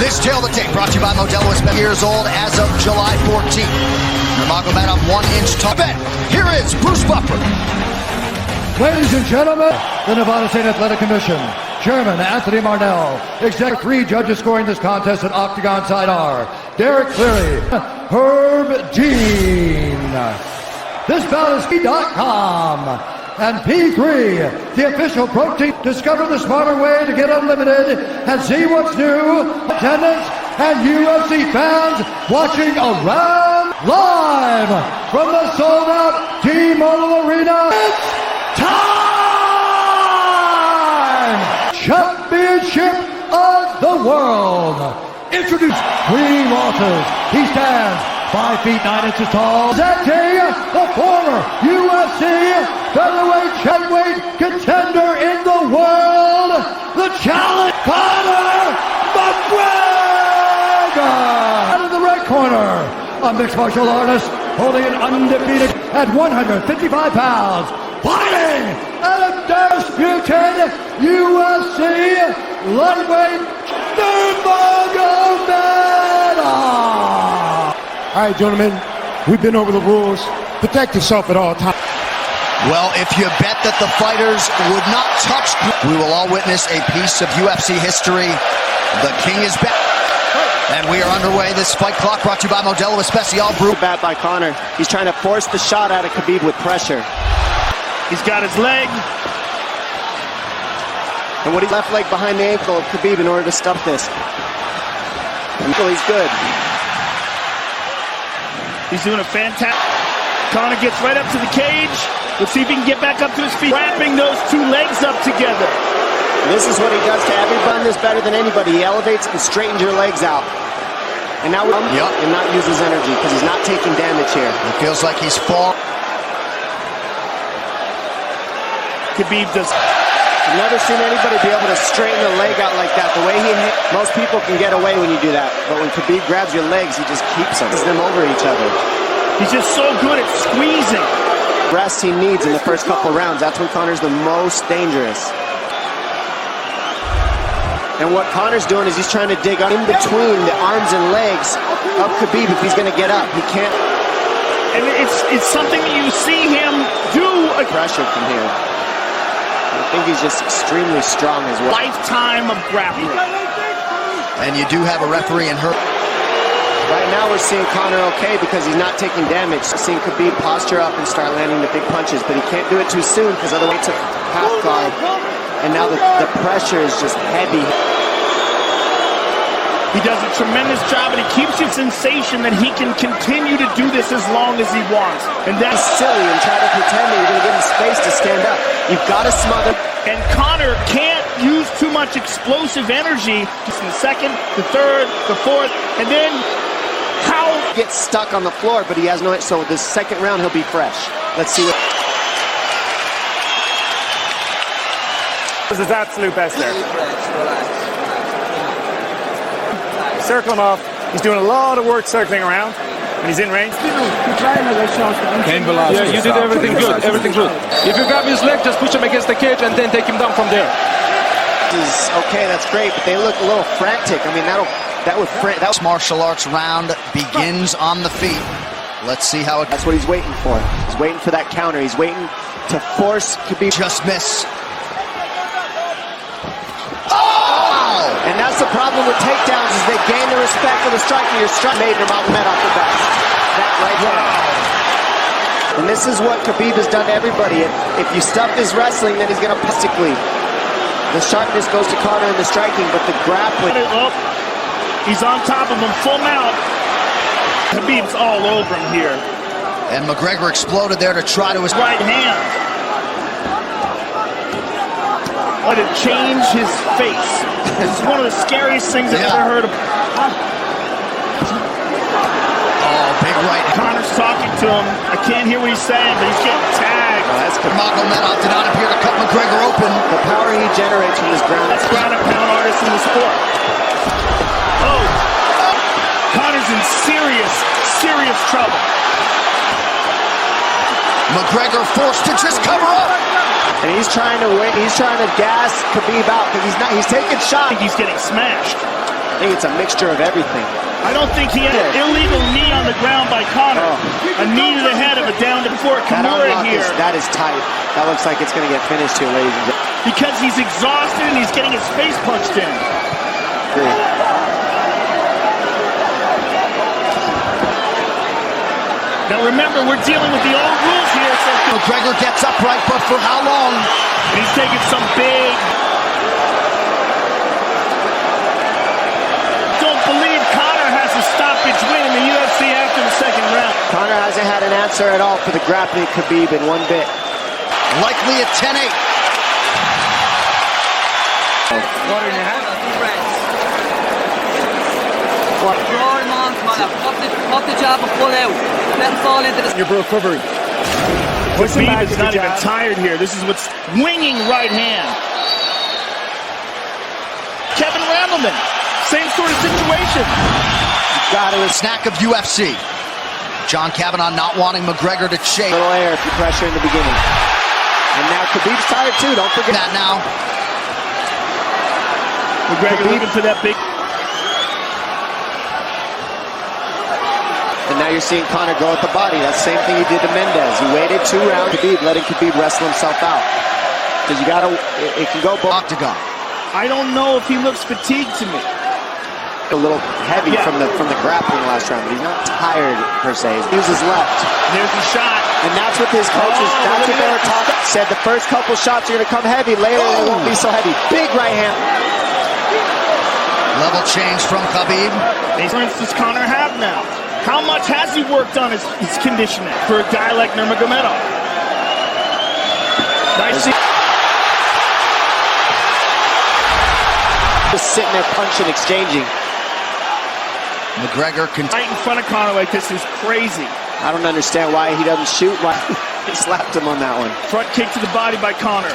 This Tail the Tape brought to you by Modelo is years old as of July 14th. Nurmagomedov 1-inch top end. Here is Bruce Buffer. Ladies and gentlemen, the Nevada State Athletic Commission, Chairman Anthony Marnell, Executive 3 judges scoring this contest at Octagon Side R, Derek Cleary, Herb Dean. This bout is P.com and P3, the official protein. Discover the smarter way to get unlimited and see what's new. Attendants and UFC fans watching around live from the sold-out T-Mobile Arena. It's time! Championship of the world. Introduce 3 losses. He stands 5 feet 9 inches tall. Presenting the former UFC featherweight contender in the world, the challenge, Conor McGregor! Out of the red corner, a mixed martial artist holding an undefeated at 155 pounds, fighting at a undisputed UFC lightweight Nurmagomedov! All right, gentlemen, we've been over the rules. Protect yourself at all times. Well, if you bet that the fighters would not touch, we will all witness a piece of UFC history. The king is back. And we are underway. This fight clock brought to you by Modelo Especial Brew. Bad by Conor. He's trying to force the shot out of Khabib with pressure. He's got his leg. And what he left leg behind the ankle of Khabib in order to stop this. Until he's good. He's doing a fantastic. Conor gets right up to the cage. Let's see if he can get back up to his feet. Wrapping those 2 legs up together. This is what he does to everyone. This better than anybody. He elevates and straightens your legs out. And now and not use his energy because he's not taking damage here. It feels like he's falling. Khabib does. I've never seen anybody be able to straighten the leg out like that. The way he hit, most people can get away when you do that. But when Khabib grabs your legs, he just keeps them. Puts them over each other. He's just so good at squeezing. Rest he needs in the first couple rounds. That's when Conor's the most dangerous. And what Conor's doing is he's trying to dig in between the arms and legs of Khabib if he's going to get up. He can't. And it's something that you see him do. Pressure from here. I think he's just extremely strong as well. Lifetime of grappling. And you do have a referee in her. Right now we're seeing Conor okay because he's not taking damage. Seeing Khabib posture up and start landing the big punches, but he can't do it too soon because otherwise it's a half guard. And now the pressure is just heavy. He does a tremendous job, and he keeps you sensation that he can continue to do this as long as he wants. And that's silly and try to pretend that you're going to give him space to stand up. You've got to smother. And Conor can't use too much explosive energy. Just in the second, the third, the fourth, and then how gets stuck on the floor, but he has no. So this second round he'll be fresh. Let's see what. This is absolute best there. Circle him off. He's doing a lot of work circling around, and he's in range. Yeah, you did everything good. Everything good. If you grab his leg, just push him against the cage and then take him down from there. Okay, that's great, but they look a little frantic. I mean, that would martial arts round begins on the feet. Let's see how it. That's what he's waiting for. He's waiting for that counter. He's waiting to force Khabib. Just miss. And that's the problem with takedowns is they gain the respect of the striker. Your strike made Nurmagomedov the best. That right there. And this is what Khabib has done to everybody. If you stuff his wrestling, then he's going to basically. The sharpness goes to Conor in the striking, but the grappling. Oh, he's on top of him, full mount. Khabib's all over him here. And McGregor exploded there to try to his right hand. Let it change his face. This is one of the scariest things I've ever heard of. Oh, big right. Conor's talking to him. I can't hear what he's saying, but he's getting tagged. Nurmagomedov did not appear to cut McGregor open. The power he generates from this ground. That's ground and pound artist in the sport. Oh. Conor's in serious trouble. McGregor forced to just cover up. And he's trying to win. He's trying to gas Khabib out because he's taking shots. He's getting smashed. I think it's a mixture of everything. I don't think he had an illegal knee on the ground by Conor. A knee to the head of a down before Kimura here. That is tight. That looks like it's going to get finished here, ladies and gentlemen. Because he's exhausted and he's getting his face punched in. Now remember, we're dealing with the old rules here. So McGregor gets upright, but for how long? And he's taking some big... Don't believe Conor has a stoppage win in the UFC after the second round. Conor hasn't had an answer at all for the grappling Khabib in one bit. Likely at 10-8. Water in your hand? What? Draw him on, Conor. Pop the jab and pull out. Let him fall into the... You're recovery. Khabib is not even tired here. This is what's winging right hand. Kevin Randleman, same sort of situation. Got a snack of UFC. John Kavanagh not wanting McGregor to chase. A little air if you pressure in the beginning. And now Khabib's tired too, don't forget that now. McGregor looking for that big... And now you're seeing Conor go at the body. That's the same thing he did to Mendez. He waited 2 rounds. Khabib, letting Khabib wrestle himself out. Because you gotta, it can go both. Octagon. I don't know if he looks fatigued to me. A little heavy from the grappling last round, but he's not tired per se. He uses left. There's the shot. And that's what his coaches, that's what they were talking. Said the first couple shots are gonna come heavy. Later they won't be so heavy. Big right hand. Level change from Khabib. For instance, Conor have now. How much has he worked on his conditioning for a guy like Nurmagomedov? Nice. Just sitting there punching, exchanging. McGregor right in front of Conor like this is crazy. I don't understand why he doesn't shoot. Why he slapped him on that one. Front kick to the body by Conor.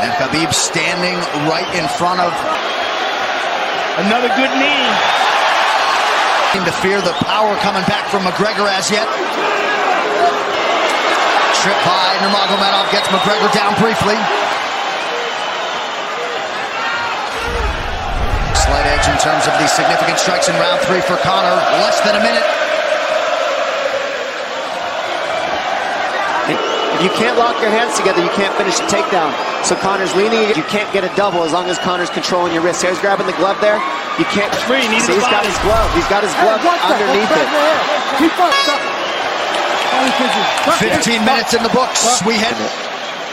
And Khabib standing right in front of... Another good knee. To fear the power coming back from McGregor as yet. Trip by Nurmagomedov gets McGregor down briefly. Slight edge in terms of the significant strikes in round 3 for Conor. Less than a minute. If you can't lock your hands together, you can't finish the takedown. So Conor's leaning. You can't get a double as long as Conor's contrronting your wrist. Here's grabbing the glove there. You can't. Free. See, he's got his glove. He's got his glove underneath it. 15 minutes in the books. We head.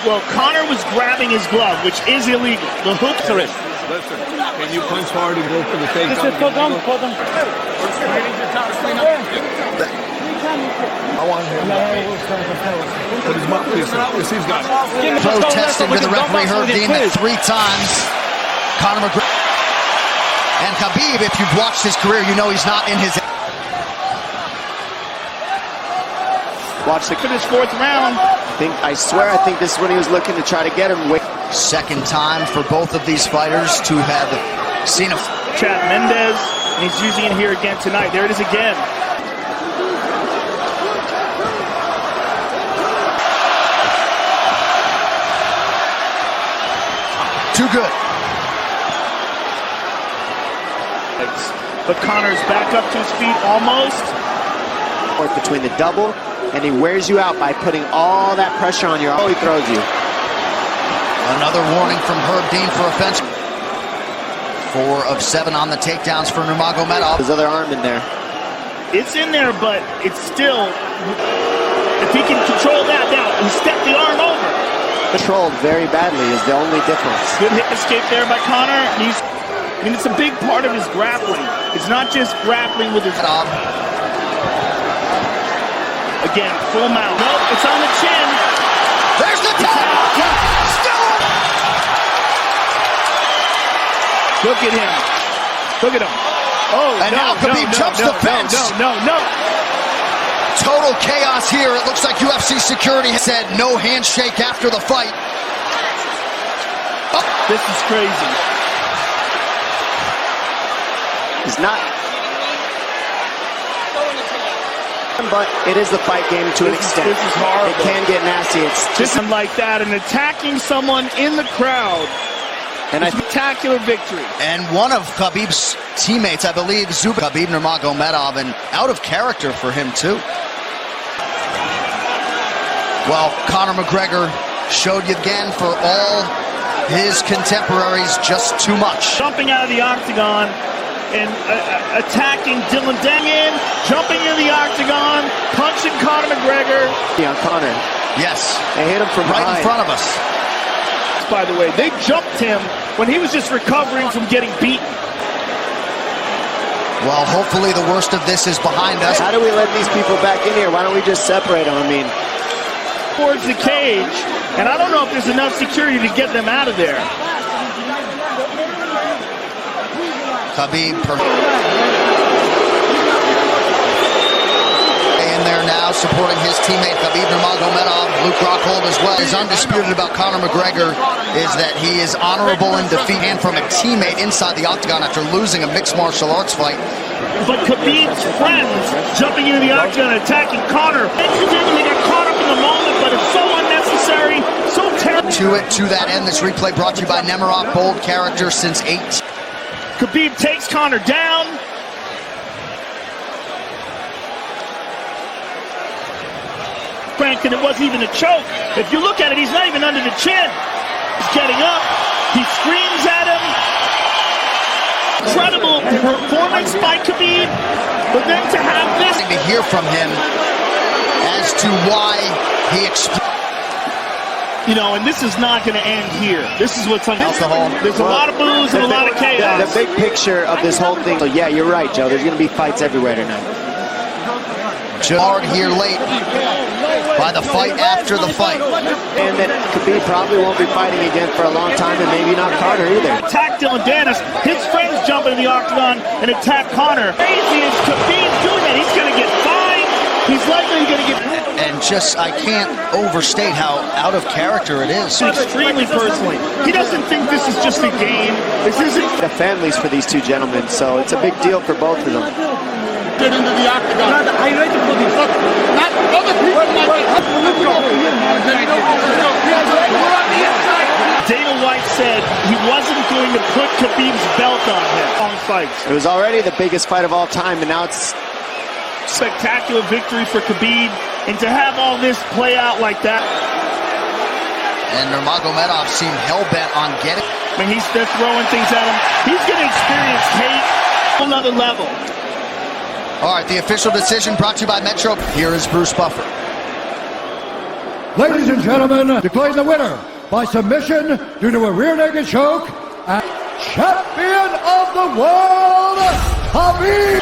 Well, Conor was grabbing his glove, which is illegal. The hook to it. Listen, can you punch hard and go for the takedown? I want him. Put his mouth, please. Yes, he's got it. Protested with the referee Herb Dean that 3 times. Conor McGregor. And Khabib, if you've watched his career, you know he's not in his... Watch the finish 4th round. I swear, I think this is when he was looking to try to get him. Second time for both of these fighters to have seen a... Chad Mendez, and he's using it here again tonight. There it is again. Too good. But Conor's back up to his feet almost. Between the double, and he wears you out by putting all that pressure on you. Oh, he throws you. Another warning from Herb Dean for offense. 4 of 7 on the takedowns for Nurmagomedov. His other arm in there. It's in there, but it's still... If he can control that now, he stepped the arm over. Controlled very badly is the only difference. Good hip escape there by Conor. I mean, it's a big part of his grappling. It's not just grappling with his... Again, full mount. Nope, it's on the chin. There's the tap! Still! Look at him. Look at him. Oh, and now Khabib jumps the fence. No. Total chaos here. It looks like UFC security said no handshake after the fight. Oh. This is crazy. It's not... But it is the fight game to an extent. This is horrible. It can get nasty. It's just like that, and attacking someone in the crowd. And a spectacular victory. And one of Khabib's teammates, I believe, Khabib Nurmagomedov, and out of character for him too. Well, Conor McGregor showed you again for all his contemporaries just too much. Jumping out of the octagon and attacking Dylan Dengen, jumping into the octagon, punching Conor McGregor. On Conor. Yes. They hit him from right behind. in front of us. By the way, they jumped him when he was just recovering from getting beaten. Well, hopefully the worst of this is behind us. How do we let these people back in here? Why don't we just separate them? I mean, towards the cage, and I don't know if there's enough security to get them out of there. Khabib in there now, supporting his teammate Khabib Nurmagomedov. Luke Rockhold as well. Is undisputed about Conor McGregor is that he is honorable in defeat and from a teammate inside the octagon after losing a mixed martial arts fight. But Khabib's friends jumping into the octagon and attacking Conor. They got caught up in the moment, but it's so unnecessary, so terrible. To that end, this replay brought to you by Nemiroff, bold character since 8. Khabib takes Conor down. And it wasn't even a choke. If you look at it, he's not even under the chin. He's getting up. He screams at him. Incredible performance by Khabib. But then to have this. To hear from him as to why he you know, and this is not going to end here. This is what's on alcohol. There's a lot of booze and a lot of chaos. The big picture of this whole thing. Yeah, you're right, Joe. There's going to be fights everywhere tonight. Hard here late by the fight after the fight. And that Khabib probably won't be fighting again for a long time, and maybe not Conor either. Attack Dylan Dennis. His friends jump into the octagon and attack Conor. Crazy is Khabib doing that. He's going to get fined. He's likely going to get... And just, I can't overstate how out of character it is. Extremely personally. He doesn't think this is just a game. This isn't... The families for these two gentlemen, so it's a big deal for both of them. Get into the octagon. I read the booty. Not other people like it. Let's go. We're on the inside. Dana White said he wasn't going to put Khabib's belt on him. Long fights. It was already the biggest fight of all time, and now it's spectacular victory for Khabib, and to have all this play out like that. And Nurmagomedov seemed hell-bent on getting. I mean, they're throwing things at him. He's going to experience hate on another level. All right, the official decision brought to you by Metro. Here is Bruce Buffer. Ladies and gentlemen, declaring the winner by submission due to a rear naked choke, and champion of the world, Khabib